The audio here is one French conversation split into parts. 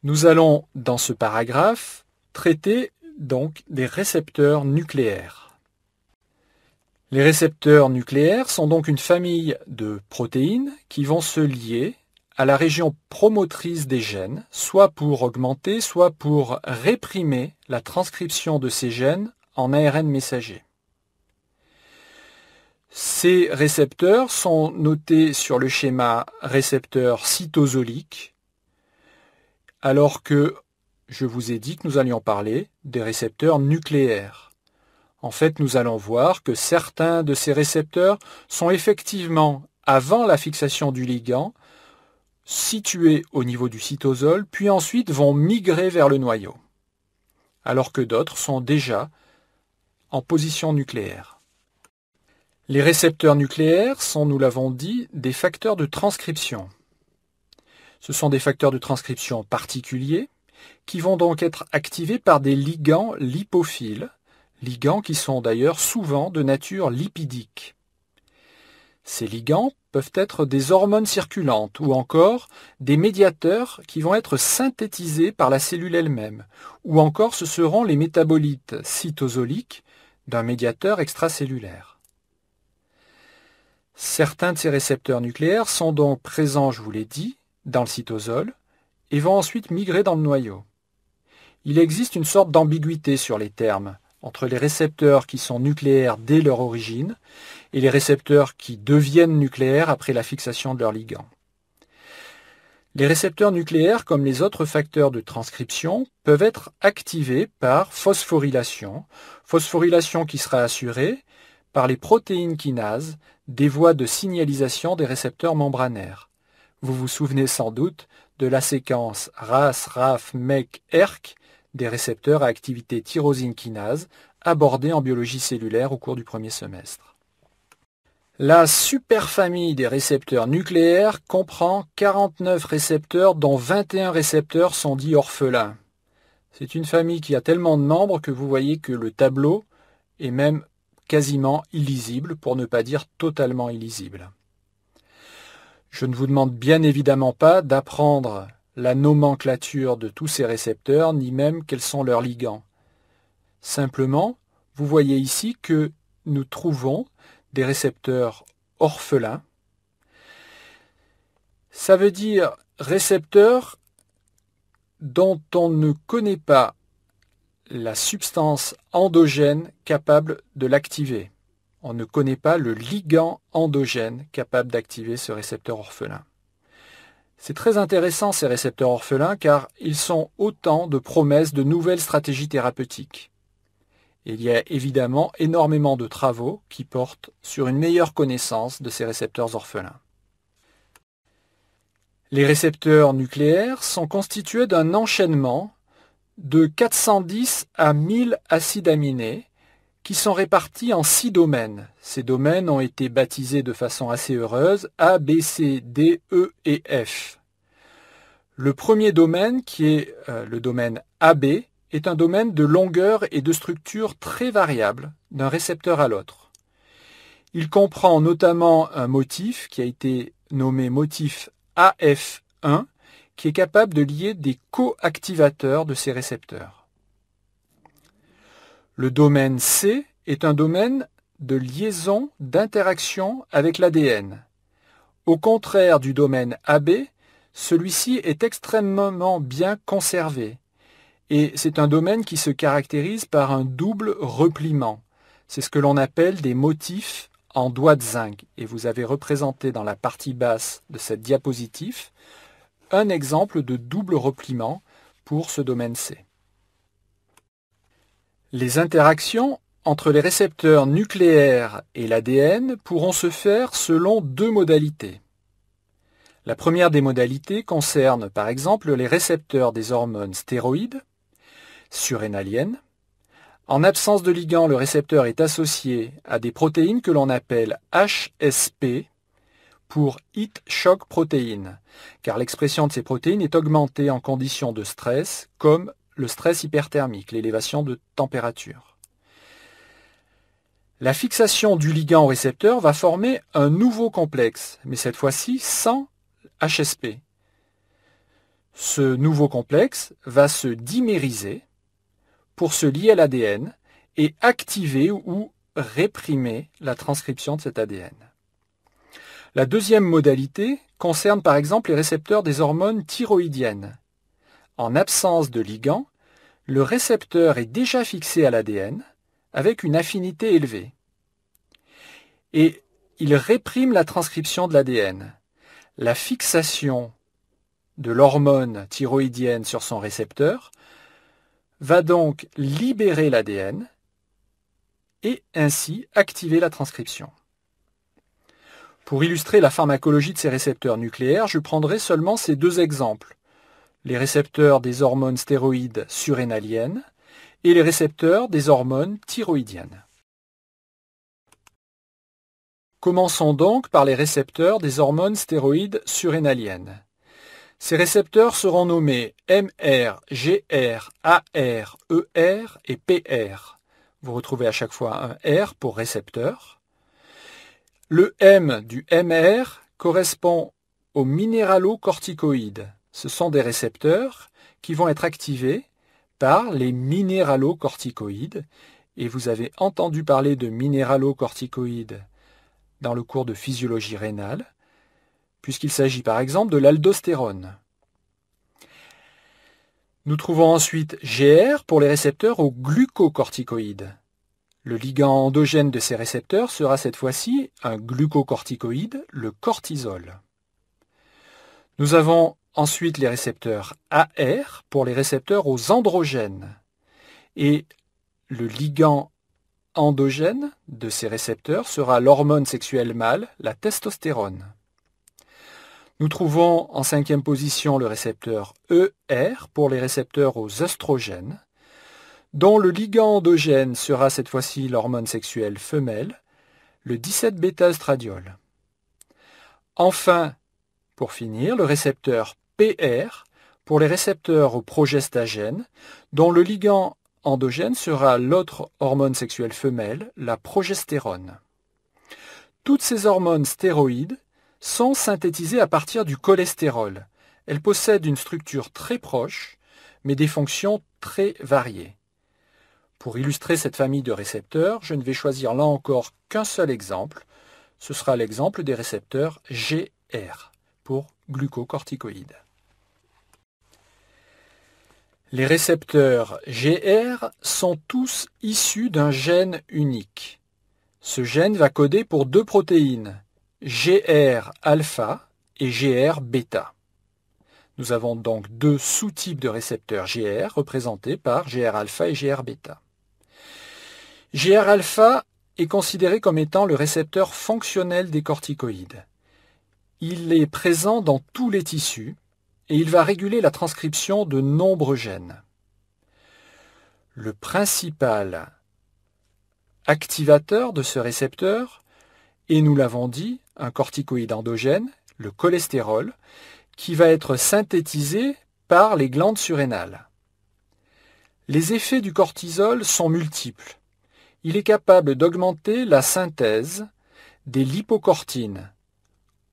Nous allons, dans ce paragraphe, traiter donc des récepteurs nucléaires. Les récepteurs nucléaires sont donc une famille de protéines qui vont se lier à la région promotrice des gènes, soit pour augmenter, soit pour réprimer la transcription de ces gènes en ARN messager. Ces récepteurs sont notés sur le schéma récepteur cytosolique, alors que je vous ai dit que nous allions parler des récepteurs nucléaires. En fait, nous allons voir que certains de ces récepteurs sont effectivement, avant la fixation du ligand, situés au niveau du cytosol, puis ensuite vont migrer vers le noyau, alors que d'autres sont déjà en position nucléaire. Les récepteurs nucléaires sont, nous l'avons dit, des facteurs de transcription. Ce sont des facteurs de transcription particuliers qui vont donc être activés par des ligands lipophiles, ligands qui sont d'ailleurs souvent de nature lipidique. Ces ligands peuvent être des hormones circulantes ou encore des médiateurs qui vont être synthétisés par la cellule elle-même, ou encore ce seront les métabolites cytosoliques d'un médiateur extracellulaire. Certains de ces récepteurs nucléaires sont donc présents, je vous l'ai dit, dans le cytosol et vont ensuite migrer dans le noyau. Il existe une sorte d'ambiguïté sur les termes entre les récepteurs qui sont nucléaires dès leur origine et les récepteurs qui deviennent nucléaires après la fixation de leur ligand. Les récepteurs nucléaires, comme les autres facteurs de transcription, peuvent être activés par phosphorylation qui sera assurée par les protéines kinases des voies de signalisation des récepteurs membranaires. Vous vous souvenez sans doute de la séquence RAS, RAF, MEK, ERK des récepteurs à activité tyrosine kinase abordée en biologie cellulaire au cours du premier semestre. La superfamille des récepteurs nucléaires comprend 49 récepteurs dont 21 récepteurs sont dits orphelins. C'est une famille qui a tellement de membres que vous voyez que le tableau est même quasiment illisible, pour ne pas dire totalement illisible. Je ne vous demande bien évidemment pas d'apprendre la nomenclature de tous ces récepteurs, ni même quels sont leurs ligands. Simplement, vous voyez ici que nous trouvons des récepteurs orphelins. Ça veut dire récepteurs dont on ne connaît pas la substance endogène capable de l'activer. On ne connaît pas le ligand endogène capable d'activer ce récepteur orphelin. C'est très intéressant ces récepteurs orphelins car ils sont autant de promesses de nouvelles stratégies thérapeutiques. Il y a évidemment énormément de travaux qui portent sur une meilleure connaissance de ces récepteurs orphelins. Les récepteurs nucléaires sont constitués d'un enchaînement de 410 à 1000 acides aminés qui sont répartis en 6 domaines. Ces domaines ont été baptisés de façon assez heureuse A, B, C, D, E et F. Le premier domaine, qui est le domaine AB, est un domaine de longueur et de structure très variable d'un récepteur à l'autre. Il comprend notamment un motif qui a été nommé motif AF1, qui est capable de lier des coactivateurs de ces récepteurs. Le domaine C est un domaine de liaison d'interaction avec l'ADN. Au contraire du domaine AB, celui-ci est extrêmement bien conservé et c'est un domaine qui se caractérise par un double repliement. C'est ce que l'on appelle des motifs en doigt de zinc et vous avez représenté dans la partie basse de cette diapositive un exemple de double repliement pour ce domaine C. Les interactions entre les récepteurs nucléaires et l'ADN pourront se faire selon 2 modalités. La première des modalités concerne par exemple les récepteurs des hormones stéroïdes, surrénaliennes. En absence de ligand, le récepteur est associé à des protéines que l'on appelle HSP pour Heat Shock Protein, car l'expression de ces protéines est augmentée en conditions de stress, comme le stress hyperthermique, l'élévation de température. La fixation du ligand au récepteur va former un nouveau complexe, mais cette fois-ci sans HSP. Ce nouveau complexe va se dimériser pour se lier à l'ADN et activer ou réprimer la transcription de cet ADN. La deuxième modalité concerne par exemple les récepteurs des hormones thyroïdiennes. En absence de ligand, le récepteur est déjà fixé à l'ADN avec une affinité élevée. Et il réprime la transcription de l'ADN. La fixation de l'hormone thyroïdienne sur son récepteur va donc libérer l'ADN et ainsi activer la transcription. Pour illustrer la pharmacologie de ces récepteurs nucléaires, je prendrai seulement ces deux exemples, les récepteurs des hormones stéroïdes surrénaliennes et les récepteurs des hormones thyroïdiennes. Commençons donc par les récepteurs des hormones stéroïdes surrénaliennes. Ces récepteurs seront nommés MR, GR, AR, ER et PR. Vous retrouvez à chaque fois un R pour récepteur. Le M du MR correspond aux minéralocorticoïdes. Ce sont des récepteurs qui vont être activés par les minéralocorticoïdes. Et vous avez entendu parler de minéralocorticoïdes dans le cours de physiologie rénale, puisqu'il s'agit par exemple de l'aldostérone. Nous trouvons ensuite GR pour les récepteurs aux glucocorticoïdes. Le ligand endogène de ces récepteurs sera cette fois-ci un glucocorticoïde, le cortisol. Nous avons ensuite les récepteurs AR pour les récepteurs aux androgènes. Et le ligand endogène de ces récepteurs sera l'hormone sexuelle mâle, la testostérone. Nous trouvons en cinquième position le récepteur ER pour les récepteurs aux œstrogènes, dont le ligand endogène sera cette fois-ci l'hormone sexuelle femelle, le 17-bêta-œstradiol. Enfin, pour finir, le récepteur PR pour les récepteurs aux progestagènes, dont le ligand endogène sera l'autre hormone sexuelle femelle, la progestérone. Toutes ces hormones stéroïdes sont synthétisées à partir du cholestérol. Elles possèdent une structure très proche, mais des fonctions très variées. Pour illustrer cette famille de récepteurs, je ne vais choisir là encore qu'un seul exemple. Ce sera l'exemple des récepteurs GR pour glucocorticoïdes. Les récepteurs GR sont tous issus d'un gène unique. Ce gène va coder pour deux protéines, GR-alpha et GR-bêta. Nous avons donc deux sous-types de récepteurs GR représentés par GR-alpha et GR-bêta. GR-alpha est considéré comme étant le récepteur fonctionnel des corticoïdes. Il est présent dans tous les tissus et il va réguler la transcription de nombreux gènes. Le principal activateur de ce récepteur est, nous l'avons dit, un corticoïde endogène, le cholestérol, qui va être synthétisé par les glandes surrénales. Les effets du cortisol sont multiples. Il est capable d'augmenter la synthèse des lipocortines,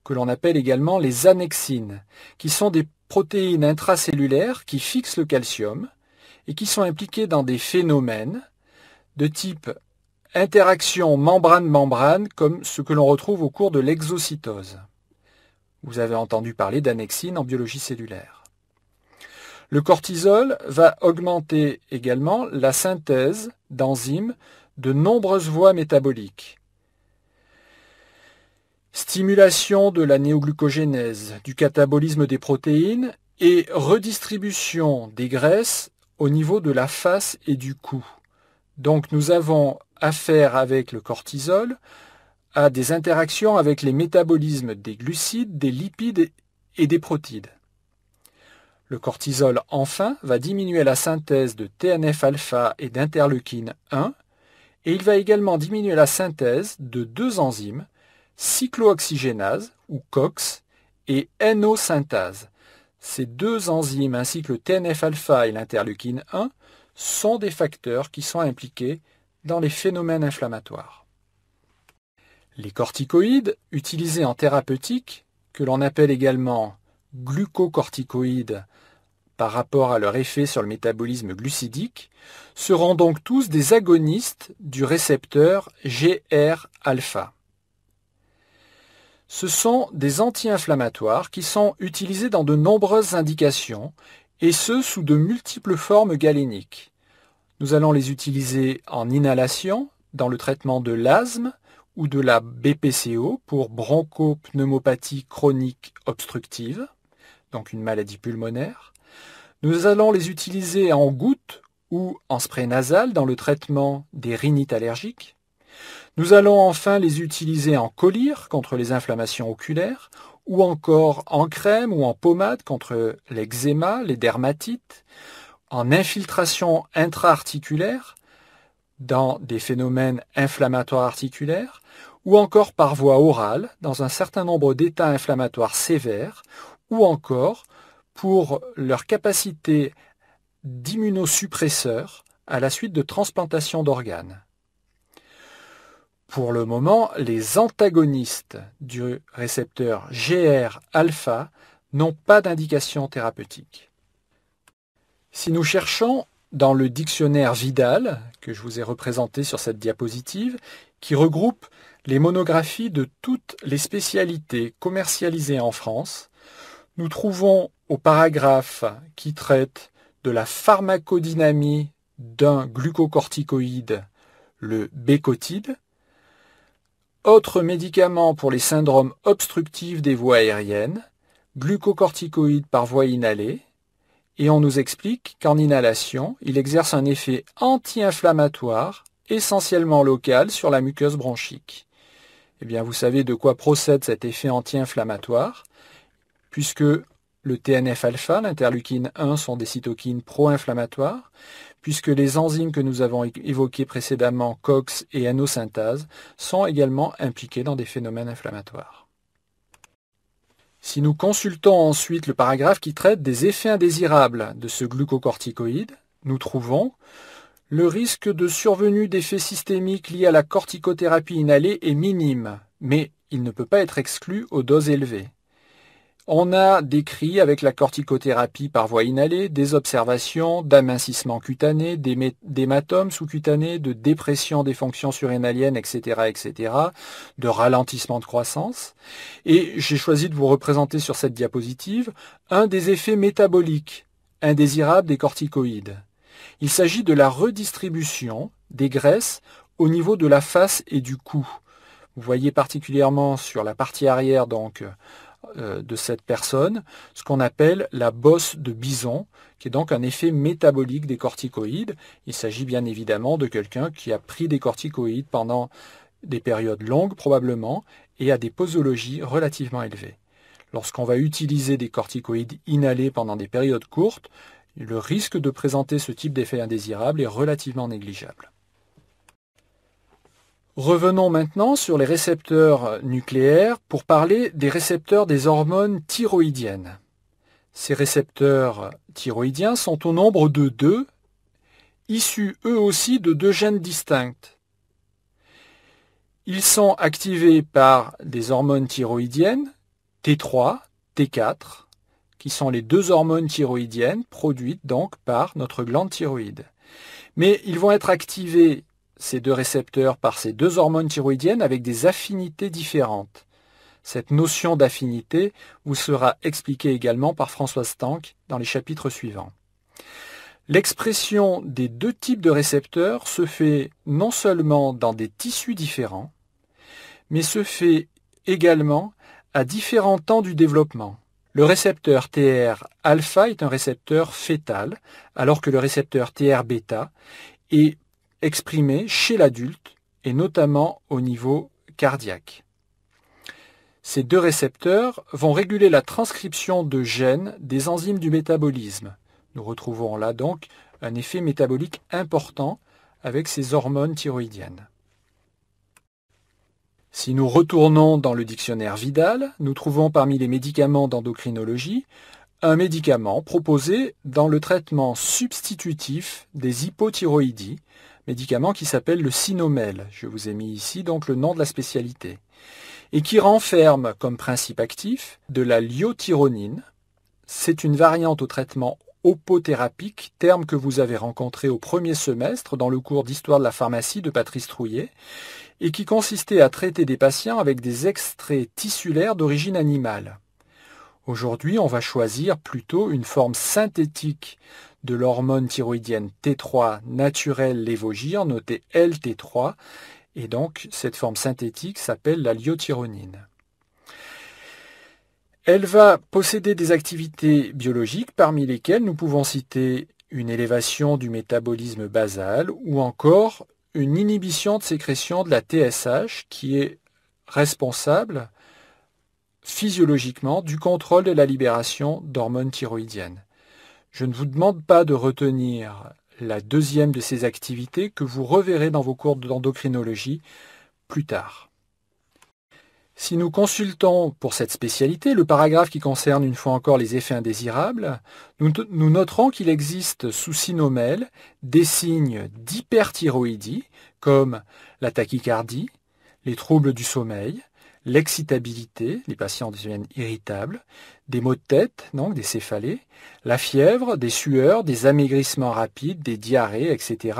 que l'on appelle également les annexines, qui sont des protéines intracellulaires qui fixent le calcium et qui sont impliquées dans des phénomènes de type interaction membrane-membrane comme ce que l'on retrouve au cours de l'exocytose. Vous avez entendu parler d'annexines en biologie cellulaire. Le cortisol va augmenter également la synthèse d'enzymes de nombreuses voies métaboliques. Stimulation de la néoglucogénèse, du catabolisme des protéines et redistribution des graisses au niveau de la face et du cou. Donc nous avons affaire avec le cortisol à des interactions avec les métabolismes des glucides, des lipides et des protides. Le cortisol, enfin, va diminuer la synthèse de TNF-alpha et d'interleukine 1 et il va également diminuer la synthèse de deux enzymes, cyclooxygénase, ou COX, et NO-synthase. Ces deux enzymes, ainsi que le TNF-alpha et l'interleukine 1, sont des facteurs qui sont impliqués dans les phénomènes inflammatoires. Les corticoïdes, utilisés en thérapeutique, que l'on appelle également glucocorticoïdes par rapport à leur effet sur le métabolisme glucidique, seront donc tous des agonistes du récepteur GR-alpha. Ce sont des anti-inflammatoires qui sont utilisés dans de nombreuses indications, et ce sous de multiples formes galéniques. Nous allons les utiliser en inhalation, dans le traitement de l'asthme ou de la BPCO pour bronchopneumopathie chronique obstructive, donc une maladie pulmonaire. Nous allons les utiliser en gouttes ou en spray nasal dans le traitement des rhinites allergiques. Nous allons enfin les utiliser en collyre contre les inflammations oculaires, ou encore en crème ou en pommade contre l'eczéma, les dermatites, en infiltration intra-articulaire dans des phénomènes inflammatoires articulaires, ou encore par voie orale dans un certain nombre d'états inflammatoires sévères, ou encore pour leur capacité d'immunosuppresseur à la suite de transplantation d'organes. Pour le moment, les antagonistes du récepteur GR-alpha n'ont pas d'indication thérapeutique. Si nous cherchons dans le dictionnaire Vidal, que je vous ai représenté sur cette diapositive, qui regroupe les monographies de toutes les spécialités commercialisées en France, nous trouvons au paragraphe qui traite de la pharmacodynamie d'un glucocorticoïde, le bécotide, autres médicaments pour les syndromes obstructifs des voies aériennes, glucocorticoïdes par voie inhalée, et on nous explique qu'en inhalation, il exerce un effet anti-inflammatoire, essentiellement local, sur la muqueuse bronchique. Eh bien, vous savez de quoi procède cet effet anti-inflammatoire, puisque le TNF-alpha, l'interleukine 1 sont des cytokines pro-inflammatoires, puisque les enzymes que nous avons évoquées précédemment, COX et NO synthase, sont également impliquées dans des phénomènes inflammatoires. Si nous consultons ensuite le paragraphe qui traite des effets indésirables de ce glucocorticoïde, nous trouvons le risque de survenue d'effets systémiques liés à la corticothérapie inhalée est minime, mais il ne peut pas être exclu aux doses élevées. On a décrit avec la corticothérapie par voie inhalée des observations d'amincissement cutané, d'hématomes sous-cutanés, de dépression des fonctions surrénaliennes, etc., de ralentissement de croissance. Et j'ai choisi de vous représenter sur cette diapositive un des effets métaboliques indésirables des corticoïdes. Il s'agit de la redistribution des graisses au niveau de la face et du cou. Vous voyez particulièrement sur la partie arrière de cette personne, ce qu'on appelle la bosse de bison, qui est donc un effet métabolique des corticoïdes. Il s'agit bien évidemment de quelqu'un qui a pris des corticoïdes pendant des périodes longues probablement et à des posologies relativement élevées. Lorsqu'on va utiliser des corticoïdes inhalés pendant des périodes courtes, le risque de présenter ce type d'effet indésirable est relativement négligeable. Revenons maintenant sur les récepteurs nucléaires pour parler des récepteurs des hormones thyroïdiennes. Ces récepteurs thyroïdiens sont au nombre de 2, issus eux aussi de 2 gènes distincts. Ils sont activés par des hormones thyroïdiennes, T3, T4, qui sont les 2 hormones thyroïdiennes produites donc par notre glande thyroïde. Mais ils vont être activés, ces 2 récepteurs, par ces 2 hormones thyroïdiennes avec des affinités différentes. Cette notion d'affinité vous sera expliquée également par Françoise Tank dans les chapitres suivants. L'expression des 2 types de récepteurs se fait non seulement dans des tissus différents, mais se fait également à différents temps du développement. Le récepteur TR-alpha est un récepteur fœtal, alors que le récepteur TR-bêta est exprimé chez l'adulte et notamment au niveau cardiaque. Ces 2 récepteurs vont réguler la transcription de gènes des enzymes du métabolisme. Nous retrouvons là donc un effet métabolique important avec ces hormones thyroïdiennes. Si nous retournons dans le dictionnaire Vidal, nous trouvons parmi les médicaments d'endocrinologie un médicament proposé dans le traitement substitutif des hypothyroïdies, médicament qui s'appelle le Sinomel. Je vous ai mis ici donc le nom de la spécialité. Et qui renferme comme principe actif de la liothyronine. C'est une variante au traitement opothérapique, terme que vous avez rencontré au premier semestre dans le cours d'histoire de la pharmacie de Patrice Trouillet, et qui consistait à traiter des patients avec des extraits tissulaires d'origine animale. Aujourd'hui, on va choisir plutôt une forme synthétique de l'hormone thyroïdienne T3 naturelle lévogir, notée LT3, et donc cette forme synthétique s'appelle la liothyronine. Elle va posséder des activités biologiques parmi lesquelles nous pouvons citer une élévation du métabolisme basal ou encore une inhibition de sécrétion de la TSH qui est responsable physiologiquement du contrôle de la libération d'hormones thyroïdiennes. Je ne vous demande pas de retenir la deuxième de ces activités que vous reverrez dans vos cours d'endocrinologie plus tard. Si nous consultons pour cette spécialité le paragraphe qui concerne une fois encore les effets indésirables, nous noterons qu'il existe sous cynomel des signes d'hyperthyroïdie comme la tachycardie, les troubles du sommeil, l'excitabilité, les patients deviennent irritables, des maux de tête, donc des céphalées, la fièvre, des sueurs, des amaigrissements rapides, des diarrhées, etc.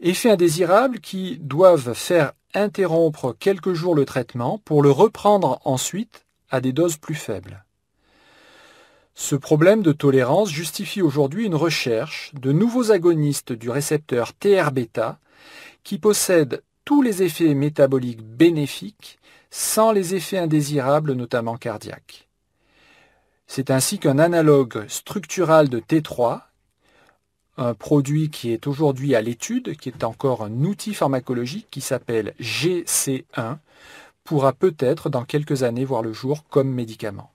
Effets indésirables qui doivent faire interrompre quelques jours le traitement pour le reprendre ensuite à des doses plus faibles. Ce problème de tolérance justifie aujourd'hui une recherche de nouveaux agonistes du récepteur TR-bêta qui possèdent tous les effets métaboliques bénéfiques sans les effets indésirables, notamment cardiaques. C'est ainsi qu'un analogue structural de T3, un produit qui est aujourd'hui à l'étude, qui est encore un outil pharmacologique qui s'appelle GC1, pourra peut-être dans quelques années voir le jour comme médicament.